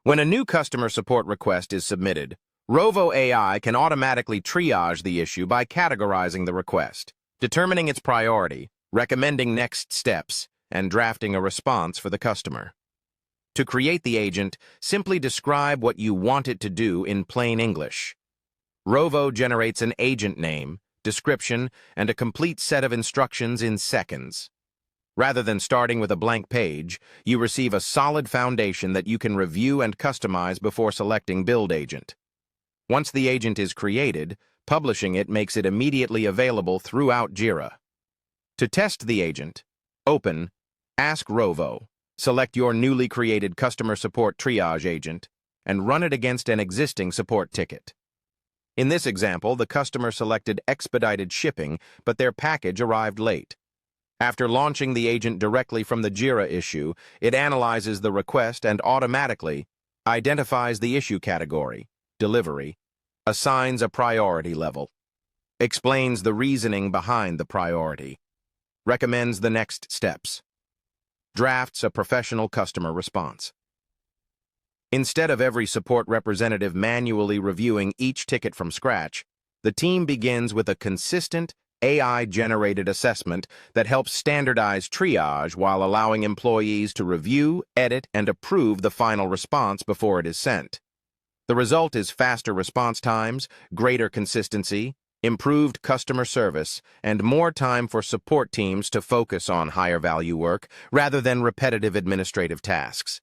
When a new customer support request is submitted, Rovo AI can automatically triage the issue by categorizing the request, determining its priority, recommending next steps, and drafting a response for the customer. To create the agent, simply describe what you want it to do in plain English. Rovo generates an agent name, description, and a complete set of instructions in seconds. Rather than starting with a blank page, you receive a solid foundation that you can review and customize before selecting Build Agent. Once the agent is created, publishing it makes it immediately available throughout Jira. To test the agent, open Ask Rovo, select your newly created customer support triage agent, and run it against an existing support ticket. In this example, the customer selected expedited shipping, but their package arrived late. After launching the agent directly from the Jira issue, it analyzes the request and automatically identifies the issue category, delivery, assigns a priority level, explains the reasoning behind the priority, recommends the next steps, drafts a professional customer response. Instead of every support representative manually reviewing each ticket from scratch, the team begins with a consistent, AI-generated assessment that helps standardize triage while allowing employees to review, edit, and approve the final response before it is sent. The result is faster response times, greater consistency, improved customer service, and more time for support teams to focus on higher-value work rather than repetitive administrative tasks.